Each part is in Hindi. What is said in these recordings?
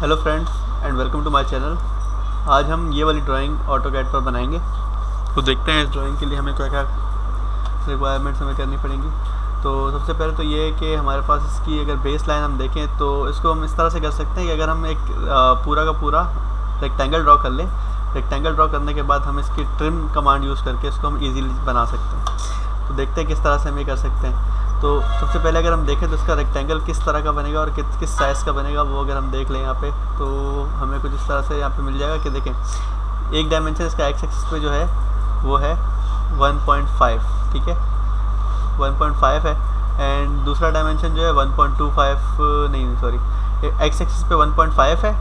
Hello friends and welcome to my channel. आज हम ये वाली ड्राइंग ऑटोकैड पर बनाएंगे। तो देखते हैं इस ड्राइंग के लिए हमें क्या क्या रिक्वायरमेंट्स हमें करनी पड़ेंगी। तो सबसे पहले तो ये है कि हमारे पास इसकी अगर बेस लाइन हम देखें तो इसको हम इस तरह से कर सकते हैं कि अगर हम एक पूरा का पूरा रेक्टेंगल ड्रॉ कर लें। रेक्टेंगल ड्रॉ करने के बाद हम इसकी ट्रिम कमांड यूज़ करके इसको हम ईजीली बना सकते हैं। तो देखते हैं किस तरह से हम ये कर सकते हैं। तो सबसे पहले अगर हम देखें तो इसका रेक्टेंगल किस तरह का बनेगा और किस साइज़ का बनेगा वो अगर हम देख लें यहाँ पे, तो हमें कुछ इस तरह से यहाँ पे मिल जाएगा कि देखें एक डायमेंशन इसका एक्स एक्सिस पे जो है वो है 1.5, ठीक है 1.5 है। एंड दूसरा डायमेंशन जो है 1.25 नहीं सॉरी एक्स एक्सिस पे 1.5 है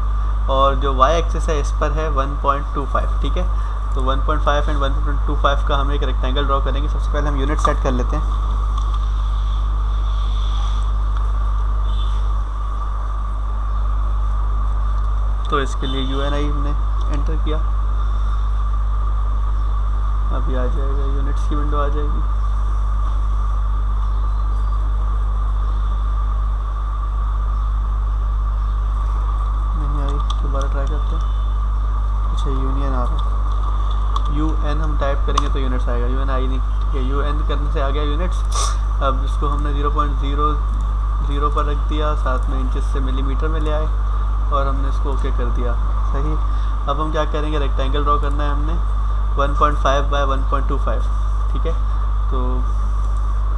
और जो वाई एक्सिस है इस पर है 1.25, ठीक है। तो 1.5 एंड 1.25 का हम एक रेक्टेंगल ड्रॉ करेंगे। सबसे पहले हम यूनिट सेट कर लेते हैं। तो इसके लिए UNI हमने एंटर किया, अभी आ जाएगा यूनिट्स की विंडो आ जाएगी। नहीं आई, दोबारा ट्राई करते हैं। अच्छा यूनियन आ रहा है, UN हम टाइप करेंगे तो यूनिट्स आएगा, UN आई नहीं, ठीक है। UN करने से आ गया यूनिट्स। अब इसको हमने 0.00 पर रख दिया, साथ में इंचेस से मिलीमीटर में ले आए और हमने इसको ओके कर दिया, सही। अब हम क्या करेंगे, रेक्टेंगल ड्रॉ करना है हमने 1.5 बाय 1.25, ठीक है। तो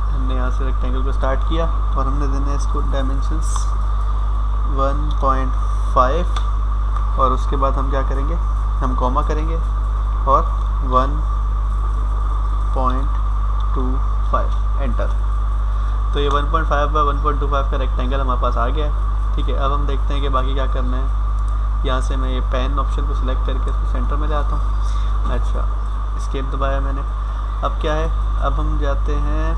हमने यहाँ से रेक्टेंगल को स्टार्ट किया और हमने देना है इसको डायमेंशंस 1.5 और उसके बाद हम क्या करेंगे, हम कॉमा करेंगे और 1.25 एंटर। तो ये 1.5 बाय 1.25 का रेक्टेंगल हमारे पास आ गया है, ठीक है। अब हम देखते हैं कि बाकी क्या करना है। यहाँ से मैं ये पेन ऑप्शन को सिलेक्ट करके इसको सेंटर में ले आता हूँ। अच्छा एस्केप दबाया मैंने। अब क्या है, अब हम जाते हैं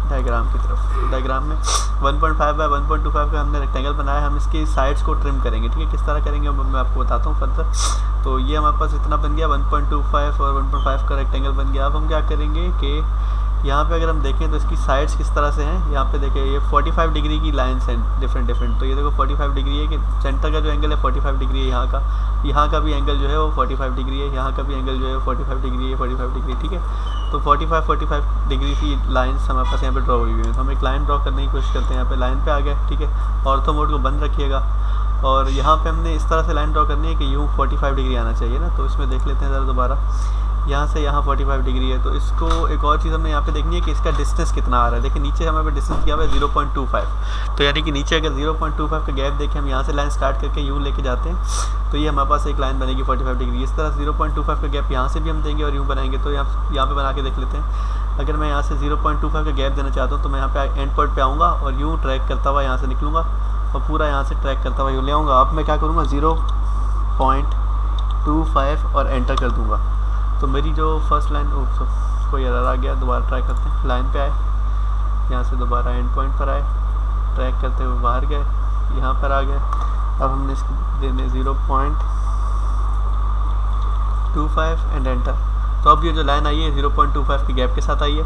डायग्राम की तरफ। डायग्राम में 1.5 बाय 1.25 का हमने रेक्टेंगल बनाया, हम इसकी साइड्स को ट्रिम करेंगे, ठीक है। किस तरह करेंगे मैं आपको बताता हूँ फर्दर। तो ये हमारे पास इतना बन गया 1.25 और 1.5 का रेक्टेंगल बन गया। अब हम क्या करेंगे कि यहाँ पे अगर हम देखें तो इसकी साइड्स किस तरह से हैं। यहाँ पे देखें ये 45 डिग्री की लाइन्स हैं डिफरेंट। तो ये देखो 45 डिग्री है कि सेंटर का जो एंगल है 45 डिग्री है, यहाँ का भी एंगल जो है वो 45 डिग्री है, यहाँ का भी एंगल जो है 45 डिग्री है, 45 डिग्री, ठीक है। तो 45 डिग्री की लाइन्स हमारे पास यहाँ पे ड्रॉ हुई हुई है। तो हम एक लाइन ड्रॉ करने की कोशिश करते हैं। यहाँ पे लाइन पे आ गया, ठीक है। ऑर्थो मोड को बंद रखिएगा और यहाँ पे हमने इस तरह से लाइन ड्रॉ करनी है कि यूँ 45 डिग्री आना चाहिए ना। तो इसमें देख लेते हैं ज़रा दोबारा, यहाँ से यहाँ 45 डिग्री है। तो इसको एक और चीज़ हमने यहाँ पे देखनी है कि इसका डिस्टेंस कितना आ रहा है। देखिए नीचे हमारे पे डिस्टेंस किया हुआ है 0.25, तो यानी कि नीचे अगर 0.25 का गैप देखें, हम यहाँ से लाइन स्टार्ट करके यूँ लेके जाते हैं तो ये हमारे पास एक लाइन बनेगी 45 डिग्री। इस तरह 0.25 का गैप यहाँ से भी हम देंगे और यूँ बनाएंगे। तो यहाँ पे बना के देख लेते हैं। अगर मैं यहाँ से 0.25 का गैप देना चाहता हूँ तो मैं यहाँ पे एंड पॉइंट पे आऊँगा और यूँ ट्रैक करता हुआ यहाँ से निकलूँगा और पूरा यहाँ से ट्रैक करता हुआ यूँ ले आऊँगा। अब मैं क्या करूँगा 0.25 और एंटर कर दूँगा। तो मेरी जो फर्स्ट लाइन कोई एरर आ गया, दोबारा ट्राई करते हैं। लाइन पे आए, यहाँ से दोबारा एंड पॉइंट पर आए, ट्रैक करते हुए बाहर गए, यहाँ पर आ गए। अब हमने इसको देने 0.25 एंड एंटर। तो अब ये जो लाइन आई है 0.25 के गैप के साथ आई है।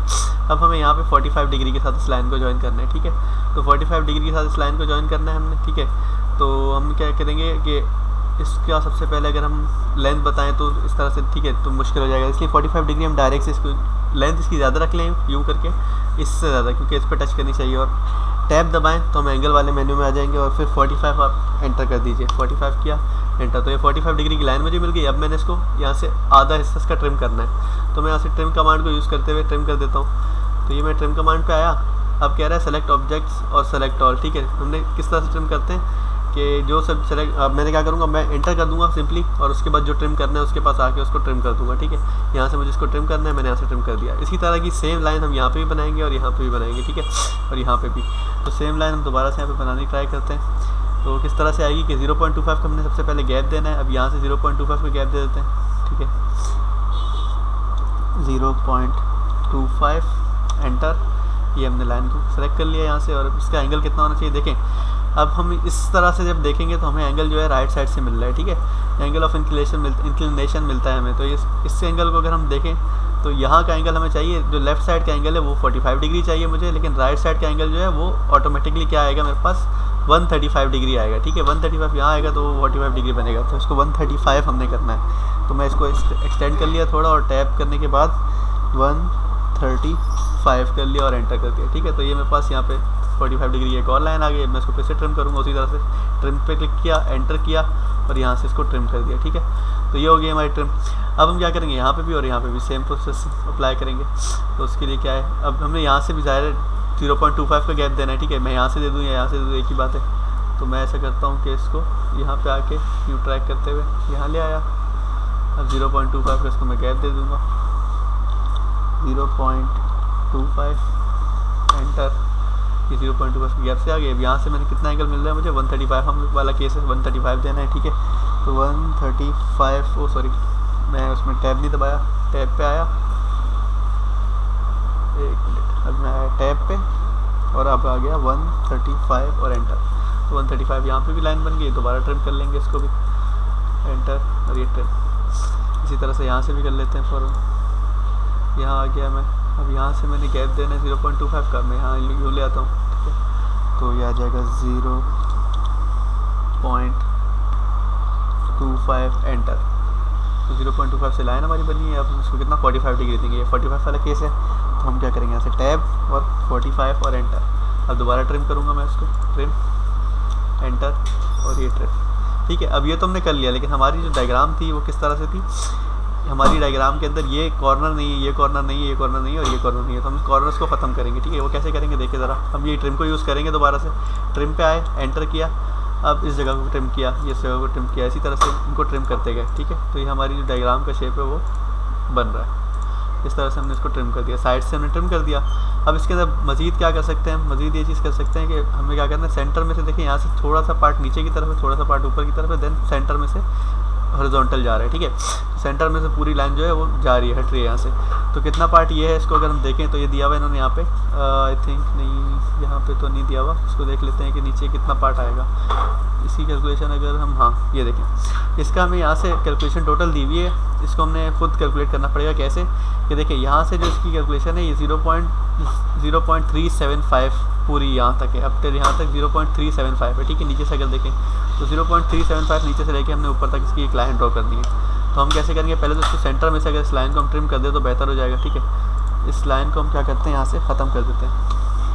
अब हमें यहाँ पे 45 डिग्री के साथ इस लाइन को ज्वाइन करना है, ठीक है। तो 45 डिग्री के साथ इस लाइन को ज्वाइन करना है हमने, ठीक है। तो हम क्या करेंगे कि इसका सबसे पहले अगर हम लेंथ बताएं तो इस तरह से, ठीक है, तो मुश्किल हो जाएगा। इसलिए 45 डिग्री हम डायरेक्ट से इसको लेंथ इसकी ज़्यादा रख लें यूँ करके, इससे ज़्यादा, क्योंकि इस पर टच करनी चाहिए। और टैब दबाएं तो हम एंगल वाले मेन्यू में आ जाएंगे और फिर 45 आप एंटर कर दीजिए। 45 किया एंटर, तो ये 45 डिग्री की लाइन मुझे मिल गई। अब मैंने इसको यहाँ से आधा हिस्सा इसका ट्रिम करना है, तो मैं यहाँ से ट्रिम कमांड को यूज़ करते हुए ट्रिम कर देता हूँ। तो ये मैं ट्रिम कमांड पे आया। अब कह रहा है सेलेक्ट ऑब्जेक्ट्स और सेलेक्ट ऑल, ठीक है। हमने किस तरह से ट्रिम करते हैं कि जो सब सेलेक्ट, अब मैंने क्या करूँगा, मैं एंटर कर दूँगा सिंपली और उसके बाद जो ट्रिम करना है उसके पास आके उसको ट्रिम कर दूँगा, ठीक है। यहाँ से मुझे इसको ट्रिम करना है, मैंने यहाँ से ट्रिम कर दिया। इसी तरह की सेम लाइन हम यहाँ पे भी बनाएंगे और यहाँ पे भी बनाएंगे, ठीक है, और यहाँ पे भी। तो सेम लाइन हम दोबारा से यहाँ पे बनाने की ट्राई करते हैं। तो किस तरह से आएगी कि 0.25 का हमने सबसे पहले गैप देना है। अब यहाँ से 0.25 का गैप दे देते हैं, ठीक है। 0.25 एंटर, ये हमने लाइन को सेलेक्ट कर लिया यहाँ से। और इसका एंगल कितना होना चाहिए देखें। अब हम इस तरह से जब देखेंगे तो हमें एंगल जो है राइट साइड से मिल रहा है, ठीक है। एंगल ऑफ इंक्लिनेशन मिलता है हमें। तो इस एंगल को अगर हम देखें तो यहाँ का एंगल हमें चाहिए, जो लेफ्ट साइड का एंगल है वो 45 डिग्री चाहिए मुझे, लेकिन राइट साइड का एंगल जो है वो ऑटोमेटिकली क्या आएगा मेरे पास 135 डिग्री आएगा, ठीक है। 135 यहाँ आएगा तो 45 डिग्री बनेगा, तो इसको 135 हमने करना है। तो मैं इसको एक्सटेंड कर लिया थोड़ा, और टैप करने के बाद 135 कर लिया और एंटर कर दिया, ठीक है। तो ये मेरे पास यहाँ पे 45 डिग्री एक और लाइन आ गई। मैं इसको फिर से ट्रिम करूँगा, उसी तरह से ट्रिम पे क्लिक किया, एंटर किया और यहाँ से इसको ट्रिम कर दिया, ठीक है। तो ये हो गई हमारी ट्रिम। अब हम क्या करेंगे, यहाँ पे भी और यहाँ पे भी सेम प्रोसेस अप्लाई करेंगे। तो उसके लिए क्या है, अब हमने यहाँ से भी ज़ाहिर 0.25 का गैप देना है, ठीक है। मैं यहाँ से दे दूँ या यहाँ से दे दूँ, एक ही बात है। तो मैं ऐसा करता हूँ कि इसको यहाँ पे आके न्यू ट्रैक करते हुए यहाँ ले आया। अब 0.25 का इसको मैं गैप दे दूँगा, 0.25 एंटर। ये 0.25 गैप से आ गया। अब यहाँ से मैंने कितना एंगल मिल रहा है मुझे, 135 हम वाला केस है, 135 देना है, ठीक है। तो 135, ओ सॉरी मैं उसमें टैब नहीं दबाया, टैब पे आया, एक मिनट, अब मैं आया टैब पे और अब आ गया 135 और एंटर। तो 135 यहाँ पे भी लाइन बन गई। दोबारा ट्रिम कर लेंगे इसको भी, एंटर और ये ट्रिम। इसी तरह से यहाँ से भी कर लेते हैं फ़ौरन। यहाँ आ गया मैं, अब यहाँ से मैंने गैप देना है 0.25 का, मैं यहाँ यूँ ले आता हूँ, ठीक है। तो ये आ जाएगा 0.25 एंटर। तो 0.25 से लाइन हमारी बनी है। अब इसको कितना 45 डिग्री देंगे, 45 वाला केस है। तो हम क्या करेंगे, यहाँ से टैब और 45 और एंटर। अब दोबारा ट्रिम करूँगा मैं इसको, ट्रिम, एंटर और ये ट्रिम, ठीक है। अब ये तो हमने कर लिया, लेकिन हमारी जो डायग्राम थी वो किस तरह से थी, हमारी डायग्राम के अंदर ये कॉर्नर नहीं है, ये कॉर्नर नहीं है, ये कॉर्नर नहीं है और ये कॉर्नर नहीं है। तो हम कॉर्नर्स को ख़त्म करेंगे, ठीक है। वो कैसे करेंगे देखिए ज़रा। हम ये ट्रिम को यूज़ करेंगे दोबारा से, ट्रिम पे आए, एंटर किया, अब इस जगह को ट्रिम किया, इस जगह को ट्रिम किया, इसी तरह से इनको ट्रिम करते गए, ठीक है। तो ये हमारी जो डायग्राम का शेप है वो बन रहा है। इस तरह से हमने इसको ट्रिम कर दिया, साइड से हमने ट्रिम कर दिया। अब इसके अंदर मज़ीद क्या कर सकते हैं, मज़ीद ये चीज़ कर सकते हैं कि हमें क्या करना है, सेंटर में से देखिए यहाँ से थोड़ा सा पार्ट नीचे की तरफ है, थोड़ा सा पार्ट ऊपर की तरफ है, देन सेंटर में से हॉरिजॉन्टल जा रहा है, ठीक है। सेंटर में से पूरी लाइन जो है वो जा रही है, हट रही है यहाँ से। तो कितना पार्ट ये है, इसको अगर हम देखें तो ये दिया हुआ है इन्होंने यहाँ पे, आई थिंक नहीं, यहाँ पे तो नहीं दिया हुआ। इसको देख लेते हैं कि नीचे कितना पार्ट आएगा। इसकी कैलकुलेशन अगर हम, हाँ ये देखें, इसका हमें यहाँ से कैलकुलेशन टोटल दी हुई है। इसको हमने खुद कैलकुलेट करना पड़ेगा। कैसे कि देखिए यहाँ से जो इसकी कैलकुलेशन है ये 0.375 पूरी यहाँ तक है। अब तक यहाँ तक 0.375 है, ठीक है। नीचे से अगर देखें तो 0.375 नीचे से लेके हमने ऊपर तक इसकी एक लाइन ड्रॉ करनी है। तो हम कैसे करेंगे, पहले तो इसको सेंटर में से अगर इस लाइन को हम ट्रिम कर दे तो बेहतर हो जाएगा, ठीक है। इस लाइन को हम क्या करते हैं, यहाँ से ख़त्म कर देते हैं।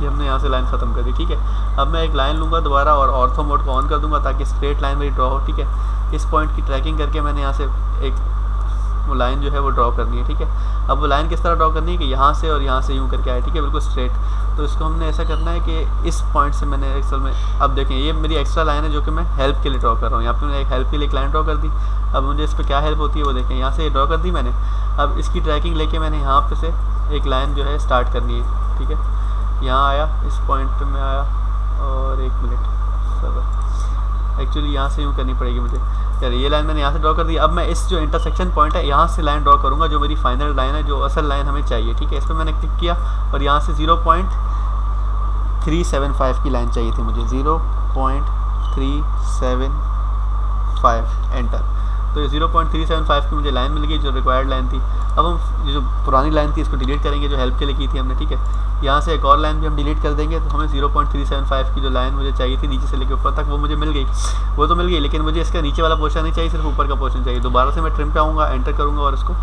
ये हमने यहाँ से लाइन ख़त्म कर दी, ठीक है। अब मैं एक लाइन लूँगा दोबारा और ऑर्थो मोड को ऑन कर दूँगा ताकि स्ट्रेट लाइन मेरी ड्रॉ हो, ठीक है। इस पॉइंट की ट्रैकिंग करके मैंने यहाँ से एक वो लाइन जो है वो ड्रॉ करनी है, ठीक है। अब वो लाइन किस तरह ड्रॉ करनी है कि यहाँ से और यहाँ से यूँ करके आए, ठीक है, बिल्कुल स्ट्रेट। तो इसको हमने ऐसा करना है कि इस पॉइंट से मैंने एक्चुअल में, अब देखें ये मेरी एक्स्ट्रा लाइन है जो कि मैं हेल्प के लिए ड्रॉ कर रहा हूँ। यहाँ पे मैंने एक हेल्प के लिए एक लाइन ड्रॉ कर दी। अब मुझे इस पर क्या हेल्प होती है वो देखें, यहाँ से ये ड्रॉ कर दी मैंने। अब इसकी ट्रैकिंग लेके मैंने यहाँ पे से एक लाइन जो है स्टार्ट करनी है, ठीक है। यहाँ आया, इस पॉइंट पे मैं आया और एक मिनट सर, एक्चुअली यहाँ से यूँ करनी पड़ेगी मुझे यार। ये लाइन मैंने यहाँ से ड्रॉ कर दी। अब मैं इस जो इंटरसेक्शन पॉइंट है यहाँ से लाइन ड्रॉ करूँगा जो मेरी फाइनल लाइन है, जो असल लाइन हमें चाहिए, ठीक है। इस पर मैंने क्लिक किया और यहाँ से 0.375 की लाइन चाहिए थी मुझे, 0.375 एंटर। तो ये 0.375 की मुझे लाइन मिल गई जो रिक्वायर्ड लाइन थी। अब हम जो पुरानी लाइन थी इसको डिलीट करेंगे जो हेल्प के लिए की थी हमने, ठीक है। यहाँ से एक और लाइन भी हम डिलीट कर देंगे। तो हमें 0.375 की जो लाइन मुझे चाहिए थी नीचे से लेकर ऊपर तक, वो मुझे मिल गई, वो तो मिल गई, लेकिन मुझे इसका नीचे वाला पोर्शन नहीं चाहिए, सिर्फ ऊपर का पोर्शन चाहिए। दोबारा से मैं ट्रिम पे आऊँगा, एंटर करूँगा और इसको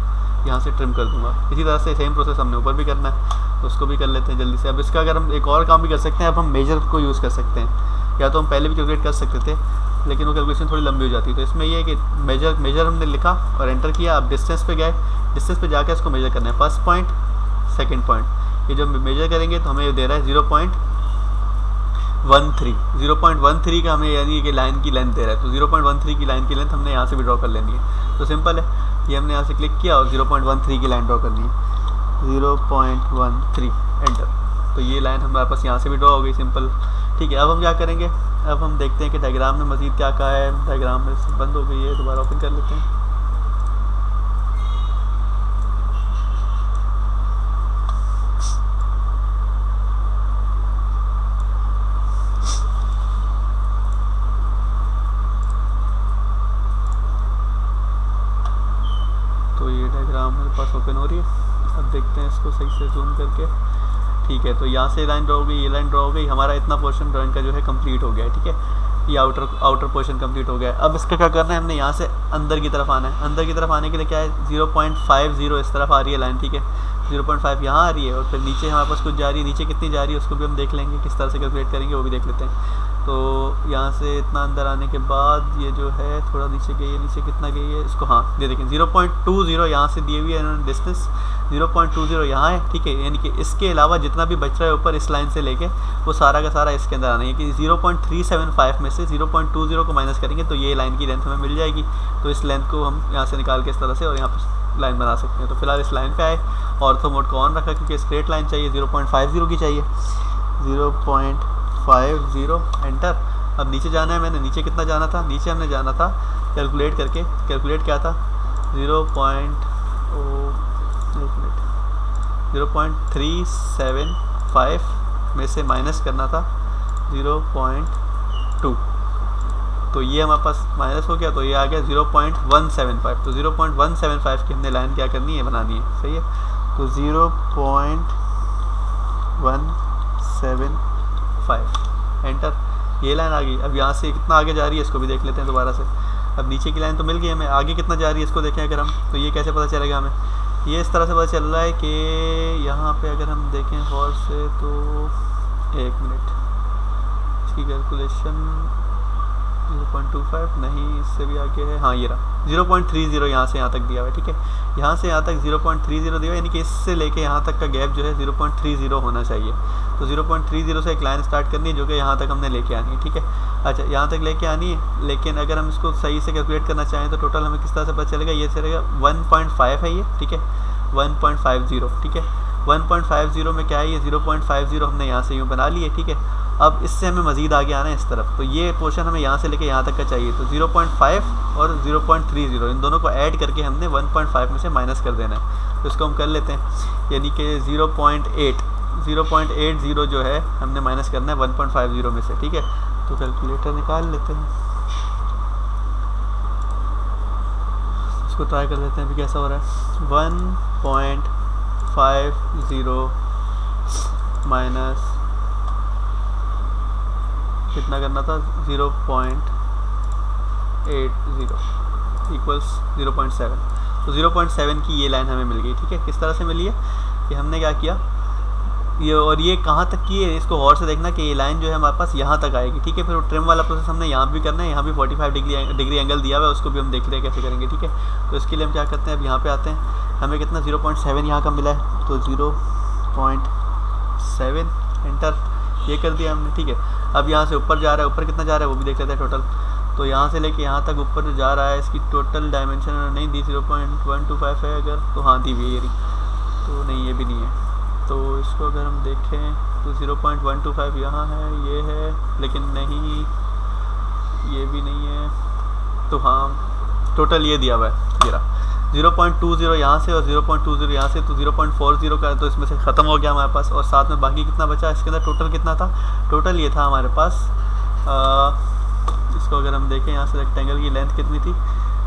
यहाँ से ट्रिम कर दूँगा। इसी तरह से सेम प्रोसेस हमने ऊपर भी करना है, तो उसको भी कर लेते हैं जल्दी से। अब इसका अगर हम एक और काम भी कर सकते हैं, अब हम मेजर को यूज़ कर सकते हैं। या तो हम पहले भी कैलकुलेट कर सकते थे लेकिन वो कैलकुलेशन थोड़ी लंबी हो जाती है। तो इसमें ये है कि मेजर हमने लिखा और एंटर किया। अब डिस्टेंस पे गए, डिस्टेंस पे जाकर इसको मेजर करना है, फर्स्ट पॉइंट, सेकंड पॉइंट। ये जो मेजर करेंगे तो हमें ये दे रहा है 0.13 का हमें यानी कि लाइन की लेंथ दे रहा है। तो 0.13 की लाइन की लेंथ हमने यहाँ से भी ड्रॉ कर लेनी है। तो सिंपल है, ये हमने यहाँ से क्लिक किया और 0.13 की लाइन ड्रॉ करनी है, 0.13 एंटर। तो ये लाइन हमारे पास यहाँ से भी ड्रॉ हो गई, सिंपल, ठीक है। अब हम क्या करेंगे, अब हम देखते हैं कि डायग्राम में मज़ीद क्या कहा है। डायग्राम में बंद हो गई है, दोबारा ओपन कर लेते हैं। तो ये डायग्राम मेरे पास ओपन हो रही है। अब देखते हैं इसको सही से जूम करके। ठीक है, तो यहाँ से लाइन ड्रॉ हो गई, ये लाइन ड्रॉ हो गई, हमारा इतना पोर्शन ड्राइंग का जो है कंप्लीट हो गया है। ठीक है, ये आउटर पोर्शन कंप्लीट हो गया है। अब इसका क्या करना है, हमने यहाँ से अंदर की तरफ आना है। अंदर की तरफ आने के लिए क्या है, 0.50 इस तरफ आ रही है लाइन। ठीक है, 0.5 यहाँ आ रही है और फिर नीचे हमारे पास कुछ जा रही है, नीचे कितनी जा रही है उसको भी हम देख लेंगे, किस तरह से कैलकुलेट करेंगे वो भी देख लेते हैं। तो यहाँ से इतना अंदर आने के बाद ये जो है थोड़ा नीचे गई है, नीचे कितना गई है इसको, हाँ ये देखें 0.20 यहाँ से दिए हुई है इन्होंने डिस्टेंस, 0.20 यहाँ है। ठीक है, यानी कि इसके अलावा जितना भी बच रहा है ऊपर इस लाइन से लेके वो सारा का सारा इसके अंदर आना है। कि 0.375 में से 0.20 को माइनस करेंगे तो ये लाइन की लेंथ हमें मिल जाएगी। तो इस लेंथ को हम यहाँ से निकाल के इस तरह से और यहाँ पर लाइन बना सकते हैं। तो फिलहाल इस लाइन पे आए, ऑर्थो मोड को ऑन रखा क्योंकि स्ट्रेट लाइन चाहिए, 0.50 की चाहिए, 0.50 एंटर। अब नीचे जाना है, मैंने नीचे कितना जाना था, नीचे हमने जाना था कैलकुलेट करके, कैलकुलेट क्या था 0.375 में से माइनस करना था 0.2, तो ये हमारे पास माइनस हो गया, तो ये आ गया 0.175। तो 0.175 की हमने लाइन क्या करनी है, बनानी है, सही है। तो 0.175 एंटर, ये लाइन आ गई। अब यहाँ से कितना आगे जा रही है इसको भी देख लेते हैं दोबारा से। अब नीचे की लाइन तो मिल गई हमें, आगे कितना जा रही है इसको देखें अगर हम, तो ये कैसे पता चलेगा हमें, ये इस तरह से पता चल रहा है कि यहाँ पे अगर हम देखें गौर से तो 1 मिनट, इसकी कैलकुलेशन 0.25 नहीं, इससे भी आगे है, हाँ ये रहा 0.30 यहाँ से यहाँ तक दिया हुआ है। ठीक है, यहाँ से यहाँ तक 0.30 दिया हुआ है, यानी कि इससे लेके यहाँ तक का गैप जो है 0.30 होना चाहिए। तो 0.30 से एक लाइन स्टार्ट करनी है जो कि यहाँ तक हमने लेके आनी है। ठीक है, अच्छा यहाँ तक लेके आनी है, लेकिन अगर हम इसको सही से कैलकुलेट करना चाहें तो टोटल हमें किस तरह से पता चलेगा, ये चलेगा 1.5 है ये। ठीक है, 1.50। ठीक है, 1.50 में क्या है, ये 0.50 हमने यहाँ से यूँ बना लिए। ठीक है, अब इससे हमें मज़ीद आगे आना है इस तरफ, तो ये पोर्शन हमें यहाँ से लेके यहाँ तक का चाहिए। तो 0.5 और 0.30 इन दोनों को ऐड करके हमने 1.5 में से माइनस कर देना है। तो इसको हम कर लेते हैं, यानी कि 0.80 जो है हमने माइनस करना है 1.50 में से। ठीक है, तो कैलकुलेटर निकाल लेते हैं, इसको ट्राई कर लेते हैं अभी कैसा हो रहा है। 1.50 माइनस कितना करना था, 0.80 इक्वल्स 0.7। तो 0.7 की ये लाइन हमें मिल गई। ठीक है, किस तरह से मिली है, कि हमने क्या किया, ये और ये कहाँ तक की है, इसको गौर से देखना कि ये लाइन जो है हमारे पास यहाँ तक आएगी। ठीक है, फिर वो ट्रिम वाला प्रोसेस हमने यहाँ भी करना है, यहाँ भी 45 डिग्री एंगल दिया हुआ है, उसको भी हम देख रहे हैं कैसे करेंगे। ठीक है, तो इसके लिए हम क्या करते हैं, अब यहाँ पे आते हैं, हमें कितना 0.7 यहाँ का मिला है, तो 0.7 एंटर, ये कर दिया हमने। ठीक है, अब यहाँ से ऊपर जा रहा है, ऊपर कितना जा रहा है वो भी देख लेते हैं टोटल। तो यहाँ से लेके यहाँ तक ऊपर जो जा रहा है इसकी टोटल डायमेंशन नहीं दी, 0.125 है अगर, तो हाँ दी हुई है ये, तो नहीं ये भी नहीं है। तो इसको अगर हम देखें तो 0.125 यहाँ है, ये है, लेकिन नहीं ये भी नहीं है, तो हाँ टोटल ये दिया हुआ है, ये रहा 0.20 यहाँ से और 0.20 यहाँ से, तो 0.40 का तो इसमें से ख़त्म हो गया हमारे पास। और साथ में बाकी कितना बचा, इसके अंदर टोटल कितना था, टोटल ये था हमारे पास, इसको अगर हम देखें यहाँ से रेक्टेंगल की लेंथ कितनी थी,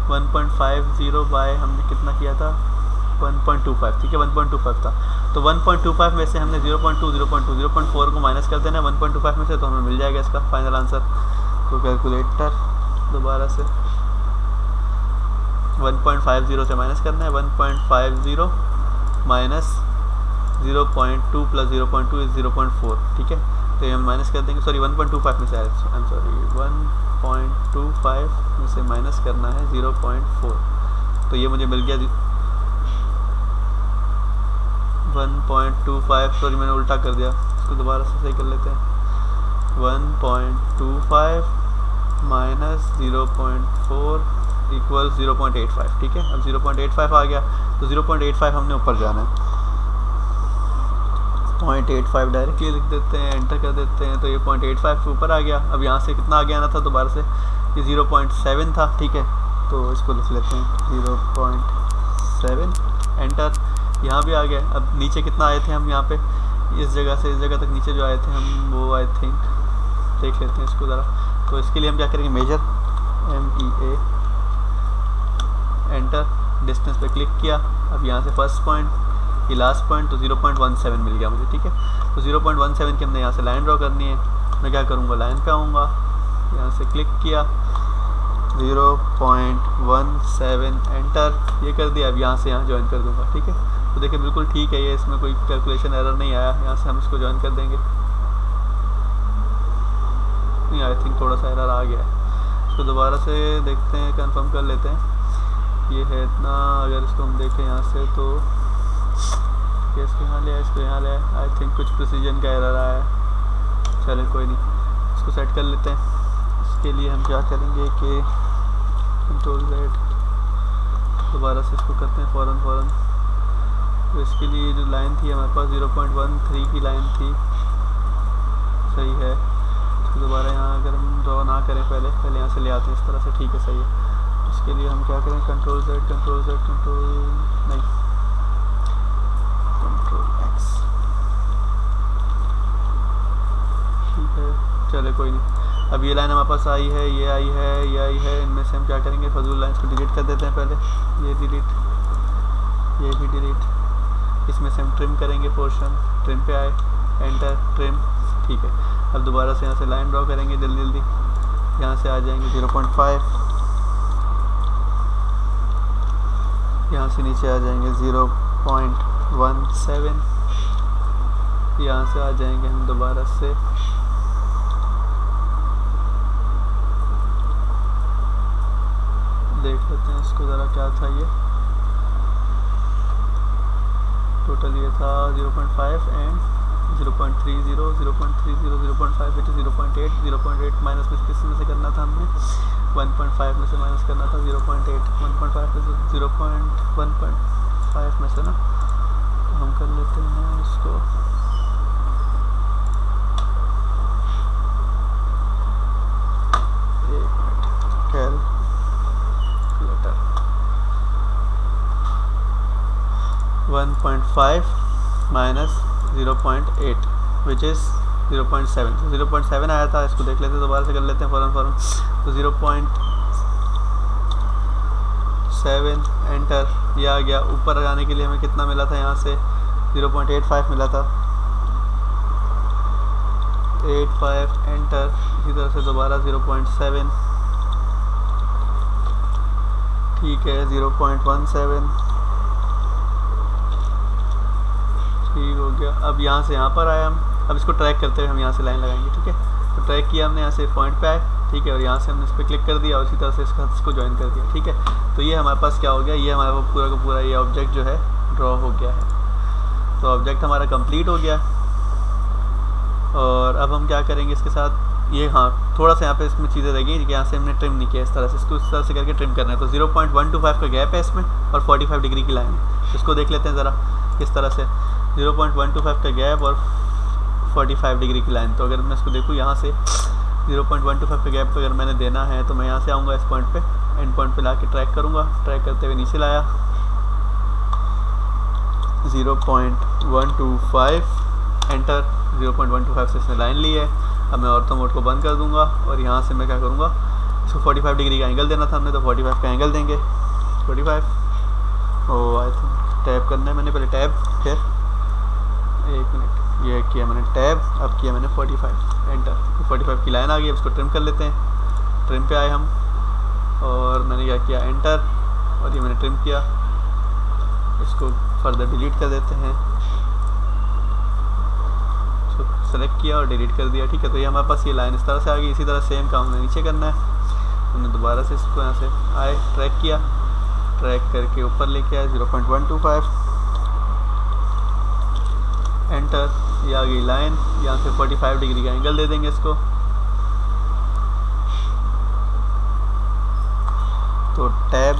1.50 बाय हमने कितना किया था 1.25। ठीक है, 1.25 था, तो 1.25 में से हमने 0.4 को माइनस कर देना है 1.25 में से, तो हमें मिल जाएगा इसका फाइनल आंसर। तो कैलकुलेटर दोबारा से 1.50 से माइनस करना है, 1.50 माइनस 0.2 प्लस 0.2 इज 0.4। ठीक है, तो ये हम माइनस कर देंगे, सॉरी 1.25 में से, आई एम सॉरी 1.25 में से माइनस करना है 0.4, तो ये मुझे मिल गया 1.25, सॉरी मैंने उल्टा कर दिया, इसको दोबारा से सही कर लेते हैं, 1.25 माइनस 0.4 इक्वल 0.85। ठीक है, अब 0.85 आ गया, तो 0.85 हमने ऊपर जाना है, 0.85 डायरेक्टली लिख देते हैं, एंटर कर देते हैं, तो ये 0.85 ऊपर आ गया। अब यहाँ से कितना आगे आना था दोबारा से, ये 0.7 था। ठीक है, तो इसको लिख लेते हैं 0.7 एंटर, यहाँ भी आ गया। अब नीचे कितना आए थे हम, यहाँ पे इस जगह से इस जगह तक नीचे जो आए थे हम, वो आई थिंक देख लेते हैं इसको ज़रा। तो इसके लिए हम क्या करेंगे, मेजर MEA एंटर, डिस्टेंस पे क्लिक किया। अब यहाँ से फर्स्ट पॉइंट ये लास्ट पॉइंट, तो 0.17 मिल गया मुझे, ठीक है। तो 0.17 की हमने यहाँ से लाइन ड्रॉ करनी है। मैं क्या करूँगा, लाइन पे आऊँगा, यहाँ से क्लिक किया, 0.17 एंटर, ये कर दिया। अब यहाँ से यहाँ ज्वाइन कर दूँगा, ठीक है। तो देखिए बिल्कुल ठीक है ये, इसमें कोई कैलकुलेशन एरर नहीं आया। यहाँ से हम इसको ज्वाइन कर देंगे। नहीं, आई थिंक थोड़ा सा एरर आ गया है। इसको दोबारा से देखते हैं, कंफर्म कर लेते हैं। ये है इतना, अगर इसको हम देखें यहाँ से तो इसको यहाँ ले आए, इसको यहाँ ले आए। आई थिंक कुछ प्रिसीजन का एरर आया है। चले कोई नहीं, इसको सेट कर लेते हैं। इसके लिए हम क्या करेंगे कि Ctrl Z, दोबारा से इसको करते हैं फ़ौरन। तो इसके लिए जो लाइन थी हमारे पास 0.13 की लाइन थी, सही है। तो दोबारा यहाँ अगर हम ड्रॉ ना करें, पहले यहाँ से ले आते हैं इस तरह से, ठीक है, सही है। इसके लिए हम क्या करें, Ctrl Z, Ctrl X, ठीक है। चले कोई नहीं, अब ये लाइन हमारे पास आई है, ये आई है, ये आई है। इनमें से हम क्या करेंगे, फजूल लाइन्स को डिलीट कर देते हैं पहले। ये डिलीट, ये भी डिलीट। इसमें से हम ट्रिम करेंगे पोर्शन, ट्रिम पे आए, एंटर, ट्रिम, ठीक है। अब दोबारा से यहाँ से लाइन ड्रॉ करेंगे जल्दी। यहाँ से आ जाएंगे 0.5, यहाँ से नीचे आ जाएंगे 0.17, यहाँ से आ जाएंगे हम दोबारा से देख लेते हैं इसको ज़रा, क्या था ये टोटल, ये था 0.5 एंड 0.30, 0.30, 0.5 which is 0.8, 0.8 माइनस में किस में से करना था हमने, 1.5 में से माइनस करना था 0.8, 1.5 में से 0.1.5 में से ना। तो हम कर लेते हैं इसको, एक minute, calculator, 1.5 minus 0.8 which is 0.7, तो 0.7 आया था। इसको देख लेते हैं, दोबारा से कर लेते हैं फ़ौरन। तो 0.7 एंटर, ये आ गया। ऊपर जाने के लिए हमें कितना मिला था, यहाँ से 0.85 मिला था, 85 एंटर। इसी तरह से दोबारा 0.7, ठीक है, 0.17, ठीक हो गया। अब यहाँ से यहाँ पर आए हम, अब इसको ट्रैक करते हुए हम यहाँ से लाइन लगाएंगे, ठीक है। तो ट्रैक किया हमने, यहाँ से पॉइंट पे आए, ठीक है, और यहाँ से हमने इस पर क्लिक कर दिया और इसी तरह से इसको ज्वाइन कर दिया, ठीक है। तो ये हमारे पास क्या हो गया, ये हमारे पास पूरा का पूरा ये ऑब्जेक्ट जो है ड्रॉ हो गया है। तो ऑब्जेक्ट हमारा कंप्लीट हो गया। और अब हम क्या करेंगे इसके साथ, ये हाँ थोड़ा सा यहाँ पे इसमें चीज़ें रह गई कि यहाँ से हमने ट्रिम नहीं किया, इस तरह से इसको इस तरह से करके ट्रिम करना है। तो 0.125 का गैप है इसमें और 45 डिग्री की लाइन है। इसको देख लेते हैं ज़रा किस तरह से, 0.125 का गैप और 45 डिग्री की लाइन। तो अगर मैं इसको देखूँ यहाँ से 0.125 का गैप अगर मैंने देना है, तो मैं यहाँ से आऊँगा इस पॉइंट पे, एंड पॉइंट पे लाके ट्रैक करूँगा। ट्रैक करते हुए नीचे लाया, 0.125 एंटर, 0.125 से इसने लाइन ली है। अब मैं ऑर्थो मोड को बंद कर दूंगा और यहाँ से मैं क्या करूँगा, इसको 45 डिग्री का एंगल देना था हमने, तो 45 का एंगल देंगे, 45। ओ आई थिंक टैब करना है मैंने, पहले टैब, फिर एक मिनट, ये किया मैंने टैब, अब किया मैंने 45 एंटर। 45 की लाइन आ गई। अब इसको ट्रिम कर लेते हैं। ट्रिम पे आए हम और मैंने क्या किया, एंटर, और ये मैंने ट्रिम किया। इसको फर्दर डिलीट कर देते हैं, सेलेक्ट किया और डिलीट कर दिया, ठीक है। तो ये हमारे पास ये लाइन इस तरह से आ गई। इसी तरह सेम काम हमें नीचे करना है। हमने दोबारा से इसको यहाँ से आए, ट्रैक किया, ट्रैक करके ऊपर लेके आए 0.125 एंटर, ये आ गई लाइन। यहाँ से 45 डिग्री का एंगल दे देंगे इसको। तो टैब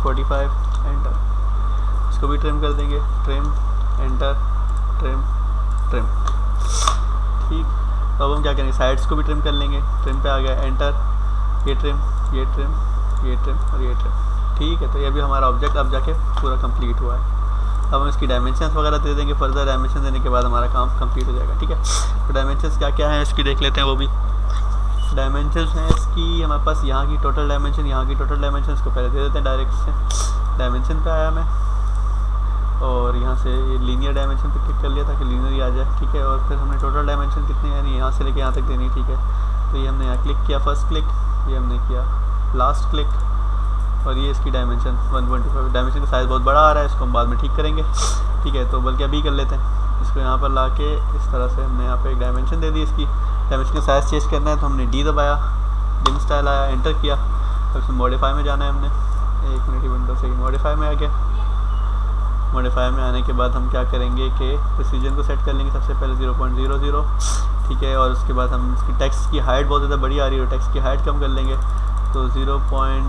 45 एंटर, इसको भी ट्रिम कर देंगे, ट्रिम एंटर, ट्रिम ट्रिम, ठीक। तो अब हम क्या करेंगे, साइड्स को भी ट्रिम कर लेंगे। ट्रिम पे आ गया, एंटर, ये ट्रिम, ये ट्रिम, ये ट्रिम और ये ट्रिम, ठीक है। तो ये भी हमारा ऑब्जेक्ट अब जाके पूरा कंप्लीट हुआ है। अब हम इसकी डायमेंशंस वगैरह दे देंगे। फर्दर डायमेंशन देने के बाद हमारा काम कंप्लीट हो जाएगा, ठीक है। तो डायमेंशंस क्या क्या है इसकी देख लेते हैं। वो भी डायमेंशंस हैं इसकी हमारे पास, यहाँ की टोटल डायमेंशन, यहाँ की टोटल डायमेंशन, इसको पहले दे देते हैं डायरेक्ट से। डायमेंशन पे आया मैं, और यहाँ से लीनियर डायमेंशन पे क्लिक कर लिया ताकि लीनियर ही आ जाए, ठीक है। और फिर हमने टोटल डायमेंशन कितनी यानी यहाँ से लेके यहाँ तक देनी, ठीक है। तो ये हमने यहाँ क्लिक किया, फर्स्ट क्लिक, ये हमने किया लास्ट क्लिक, और ये इसकी डायमेंशन 125। डायमेंशन का साइज़ बहुत बड़ा आ रहा है, इसको हम बाद में ठीक करेंगे, ठीक है। तो बल्कि अभी कर लेते हैं। इसको यहाँ पर ला के इस तरह से हमने यहाँ पे एक डायमेंशन दे दी। इसकी डायमेंशन का साइज़ चेंज करना है तो हमने डी दबाया, डिम स्टाइल आया, एंटर किया। अब इसमें मॉडिफाई में जाना है हमने, 1 मिनट विंडो से मॉडिफाई में आ गया। मॉडिफाई में आने के बाद हम क्या करेंगे कि प्रिसीजन को सेट कर लेंगे सबसे पहले 0.00, ठीक है। और उसके बाद हम इसकी टेक्स्ट की हाइट बहुत ज़्यादा बड़ी आ रही है, टेक्स्ट की हाइट कम कर लेंगे। तो 0.05,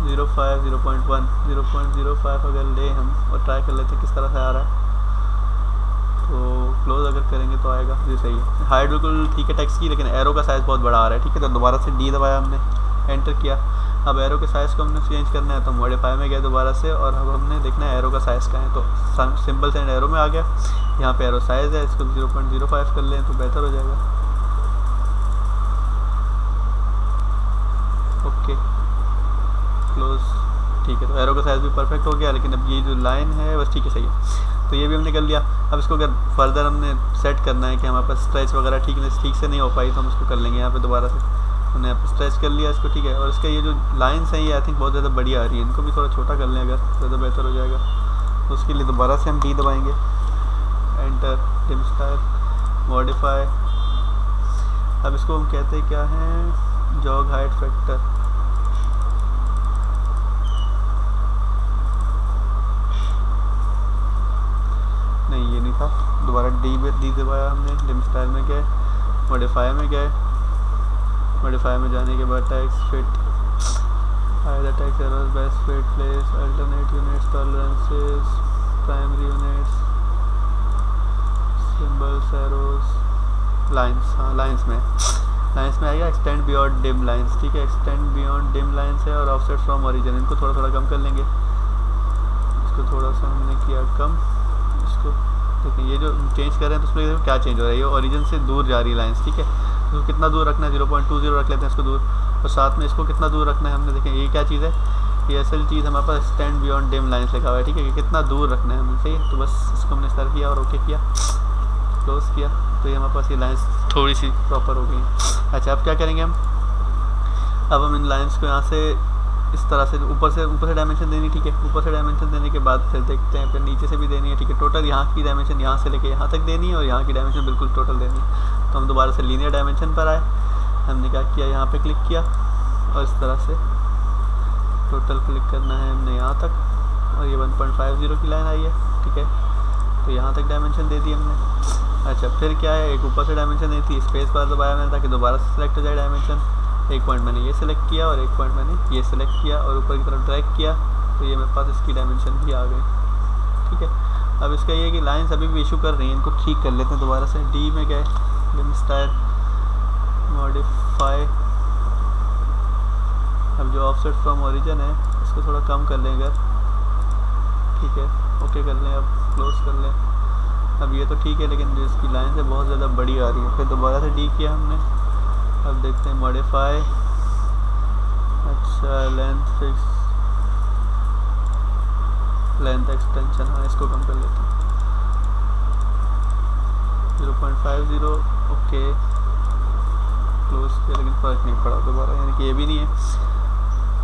0.1, 0.05 अगर ले हम और ट्राई कर लेते हैं किस तरह से आ रहा है। तो क्लोज अगर करेंगे तो आएगा जी, सही है। हाइट बिल्कुल ठीक है टेक्स्ट की, लेकिन एरो का साइज़ बहुत बड़ा आ रहा है, ठीक है। तो दोबारा से डी दबाया हमने, एंटर किया। अब एरो के साइज़ को हमने चेंज करना है तो मॉडिफाई में गए दोबारा से, और अब हमने देखना है एरो का साइज़ का है। तो सिंपल से एरो में आ गया, यहाँ पे एरो साइज़ है, इसको 0.05 कर लें तो बेहतर हो जाएगा। ओके क्लोज, ठीक है। तो एरो का साइज़ भी परफेक्ट हो गया, लेकिन अब ये जो लाइन है बस ठीक है, सही है। तो ये भी हमने कर लिया। अब इसको अगर फर्दर हमने सेट करना है कि हमारे पास स्ट्रेच वगैरह ठीक से नहीं हो पाई तो हम इसको कर लेंगे यहाँ पे दोबारा से। हमने यहाँ पे स्ट्रेच कर लिया इसको, ठीक है। और इसका ये जो लाइन्स हैं ये आई थिंक बहुत ज़्यादा बड़ी आ रही है, इनको भी थोड़ा छोटा कर लें अगर ज़्यादा बेहतर हो जाएगा। तो उसके लिए दोबारा से हम डी दबाएंगे, एंटर, डिम स्टाइल, मॉडिफाई। अब इसको हम कहते हैं क्या है, जॉग हाइट फैक्टर। नहीं ये नहीं था, दोबारा डी दबाया हमने, डिम स्टाइल में गए, मॉडिफाई में गए। मॉडिफाई में जाने के बाद tax fit, either tax errors, best fit, place, alternate units, tolerances, primary units, symbols, arrows, lines. हाँ लाइंस में आएगा एक्सटेंड बियॉन्ड डिम लाइंस, ठीक है। एक्सटेंड बियॉन्ड डिम लाइंस है, और ऑफसेट फ्रॉम ओरिजिन, इनको थोड़ा थोड़ा कम कर लेंगे। इसको थोड़ा सा हमने किया कम, इसको देखिए ये जो चेंज कर रहे हैं तो उसमें क्या चेंज हो रहा है, ये ओरिजिन से दूर जा रही है लाइंस, ठीक है। इसको कितना दूर रखना है, 0.20 रख लेते हैं इसको दूर, और साथ में इसको कितना दूर रखना है हमने, देखें ये क्या चीज़ है, ये असल चीज़ हमारे पास स्टैंड बियॉन्ड डिम लाइंस लिखा हुआ है, ठीक है। कि कितना दूर रखना है हमें, सही है। तो बस इसको हमने स्टार्ट किया और ओके किया, क्लोज किया, तो ये हमारे पास ये लाइंस थोड़ी सी प्रॉपर हो गई हैं। अच्छा अब क्या करेंगे हम, अब हम इन लाइंस को यहाँ से इस तरह से ऊपर से डायमेंशन देनी, ठीक है। ऊपर से डायमेंशन देने के बाद फिर देखते हैं, फिर नीचे से भी देनी है, ठीक है। टोटल यहाँ की डायमेंशन यहाँ से लेके यहाँ तक देनी है, और यहाँ की डायमेंशन बिल्कुल टोटल देनी है। तो हम दोबारा से लीनियर डायमेंशन पर आए, हमने क्या किया, यहाँ पे क्लिक किया, और इस तरह से टोटल क्लिक करना है हमने यहाँ तक, और ये 1.50 की लाइन आई है, ठीक है। तो यहाँ तक डायमेंशन दे दी हमने। अच्छा फिर क्या है, एक ऊपर से डायमेंशन नहीं थी, स्पेस बार दबाया मैंने ताकि दोबारा से सिलेक्ट हो जाए डायमेंशन। एक पॉइंट मैंने ये सिलेक्ट किया और एक पॉइंट मैंने ये सिलेक्ट किया, और ऊपर की तरफ ड्रैग किया, तो ये मेरे पास इसकी डायमेंशन भी आ गई, ठीक है। अब इसका ये है कि लाइंस अभी भी इशू कर रही हैं, इनको ठीक कर लेते हैं दोबारा से। डी में गए, डिम स्टाइल, मॉडिफाई। अब जो ऑफसेट फ्रॉम ओरिजिन है इसको थोड़ा कम कर लें अगर, ठीक है। ओके कर लें, अब क्लोज कर लें। अब ये तो ठीक है, लेकिन जो इसकी लाइन है बहुत ज़्यादा बड़ी आ रही है। फिर दोबारा से डी किया हमने, अब देखते हैं मॉडिफाई। अच्छा लेंथ फिक्स, लेंथ एक्सटेंशन, हाँ इसको कम कर लेते हैं 0.50, ओके क्लोज किया, लेकिन फ़र्क नहीं पड़ा दोबारा, यानी कि ये भी नहीं है।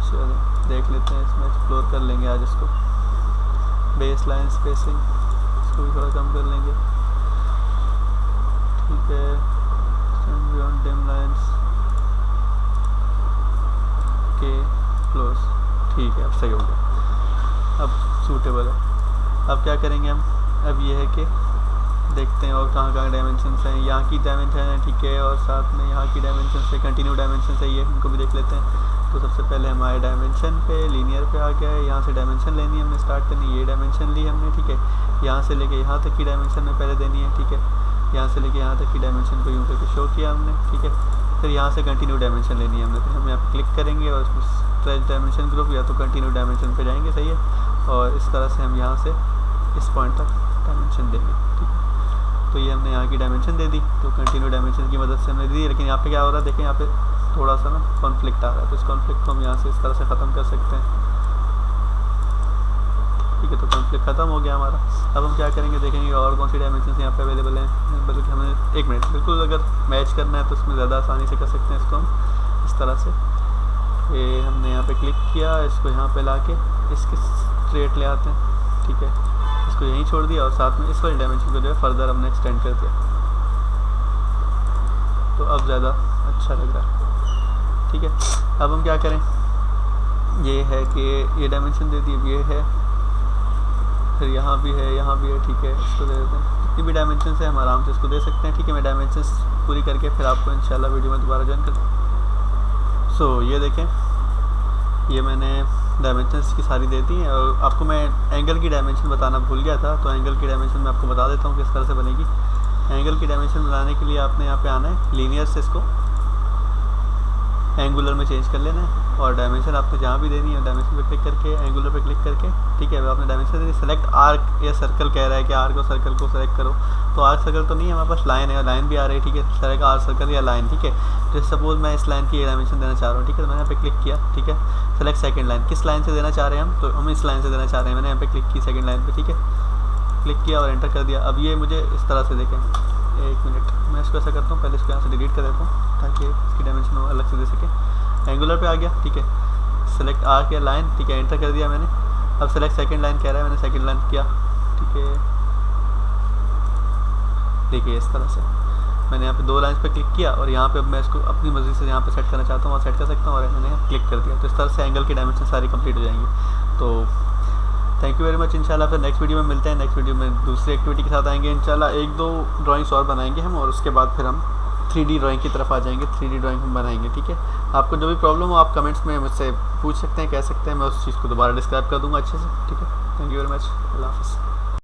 चलो देख लेते हैं, इसमें एक्सप्लोर कर लेंगे आज इसको। बेस लाइन स्पेसिंग, इसको भी थोड़ा कम कर लेंगे, ठीक है। Beyond dim lines, okay close, ठीक है अब सही हो गया, अब सूटेबल है। अब क्या करेंगे हम, अब ये है कि देखते हैं और कहाँ कहाँ डायमेंशंस हैं। यहाँ की डायमेंशन है, ठीक है, और साथ में यहाँ की डायमेंशन है, कंटिन्यू डायमेंशन है ये, इनको भी देख लेते हैं। तो सबसे पहले हम आए डायमेंशन पे, लीनियर पे आ गया है, यहाँ से डायमेंशन लेनी है हमने, स्टार्ट करनी, ये डायमेंशन ली हमने, ठीक है। यहाँ से लेके यहाँ तक की डायमेंशन में पहले देनी है, ठीक है। यहाँ से लेके यहाँ तक की डायमेंशन को यूँ करके शो किया हमने, ठीक है। फिर यहाँ से कंटिन्यू डायमेंशन लेनी है हमने, तो हम यहाँ पर क्लिक करेंगे और उसमें स्ट्रेच डायमेंशन ग्रुप या तो कंटिन्यू डायमेंशन पे जाएंगे, सही है। और इस तरह से हम यहाँ से इस पॉइंट तक डायमेंशन देंगे, ठीक है। तो ये हमने यहाँ की डायमेंशन दे दी, तो कंटिन्यू डायमेंशन की मदद से हमने दी। लेकिन यहाँ पे क्या हो रहा है, देखें यहाँ पे थोड़ा सा ना कॉन्फ्लिक्ट आ रहा है, तो इस कॉन्फ्लिक्ट को हम यहाँ से इस तरह से ख़त्म कर सकते हैं, ठीक है। तो कॉन्फ्लिक्ट ख़त्म हो गया हमारा। अब हम क्या करेंगे, देखेंगे और कौन सी डायमेंशन यहाँ पे अवेलेबल हैं, बल्कि हमें 1 मिनट बिल्कुल अगर मैच करना है तो उसमें ज़्यादा आसानी से कर सकते हैं इसको हम इस तरह से। ये हमने यहाँ पे क्लिक किया, इसको यहाँ पे ला के इसके स्ट्रेट ले आते हैं, ठीक है। इसको यहीं छोड़ दिया और साथ में इस वाली डायमेंशन को जो है फर्दर हमने एक्सटेंड कर दिया, तो अब ज़्यादा अच्छा लग रहा है, ठीक है। अब हम क्या करें, ये है कि ये डायमेंशन दे दी, ये है, फिर यहाँ भी है, यहाँ भी है, ठीक है। इसको दे देते हैं, जितनी भी डायमेंशन है हम आराम से इसको दे सकते हैं, ठीक है। मैं डायमेंशन पूरी करके फिर आपको इंशाल्लाह वीडियो में दोबारा ज्वाइन कर। सो ये देखें, ये मैंने डायमेंशंस की सारी दे दी हैं। और आपको मैं एंगल की डायमेंशन बताना भूल गया था, तो एंगल की डायमेंशन मैं आपको बता देता हूँ किस तरह से बनेगी। एंगल की डायमेंशन बनाने के लिए आपने यहाँ पे आना है, लीनियर से इसको एंगुलर में चेंज कर लेना है, और डायमेंशन आपने जहाँ भी देनी है डायमेंशन पे क्लिक करके एंगुलर पे क्लिक करके, ठीक है। आपने डायमेंशन देनी, सेलेक्ट आर्क या सर्कल कह रहा है कि आर्क और सर्कल को सेलेक्ट करो, तो आर्क सर्कल तो नहीं है हमारे पास, लाइन है, लाइन भी आ रही है, ठीक है। सेलेक्ट आर्क सर्कल या लाइन, ठीक है। जैसे सपोज मैं इस लाइन की डायमेंशन देना चाह रहा हूँ, ठीक है। तो मैंने यहाँ पे क्लिक किया, ठीक है। सेलेक्ट सेकंड लाइन, किस लाइन से देना चाह रहे हैं हम, तो हम इस लाइन से देना चाह रहे हैं। मैंने यहाँ पे क्लिक की सेकंड लाइन पे, ठीक है, क्लिक किया और एंटर कर दिया। अब ये मुझे इस तरह से देखें, 1 मिनट मैं इसको ऐसा करता हूँ, पहले इसको यहाँ से डिलीट कर देता हूँ ताकि इसकी डायमेंशन अलग से दे सके। एंगुलर पे आ गया, ठीक है। सेलेक्ट आर्क या लाइन, ठीक है, एंटर कर दिया मैंने। अब सेलेक्ट सेकंड लाइन कह रहा है, मैंने सेकंड लाइन किया, ठीक है। देखिए इस तरह से मैंने यहाँ पे 2 लाइन्स पे क्लिक किया और यहाँ पे अब मैं इसको अपनी मर्जी से यहाँ पे सेट करना चाहता हूँ और सेट कर सकता हूँ, और मैंने क्लिक कर दिया। तो इस तरह से एंगल की डायमेंशन सारी कंप्लीट हो जाएंगी। तो थैंक यू वेरी मच। इंशाल्लाह फिर नेक्स्ट वीडियो में मिलते हैं। नेक्स्ट वीडियो में दूसरी एक्टिविटी के साथ आएंगे इंशाल्लाह। 1-2 ड्राइंग्स और बनाएंगे हम, और उसके बाद फिर हम 3D ड्राइंग की तरफ आ जाएंगे। 3D ड्राइंग हम बनाएंगे, ठीक है। आपको जो भी प्रॉब्लम हो आप कमेंट्स में मुझसे पूछ सकते हैं, कह सकते हैं, मैं उस चीज़ को दोबारा डिस्क्राइब कर दूँगा अच्छे से, ठीक है। Thank you very much. अल्लाह हाफ़िज़।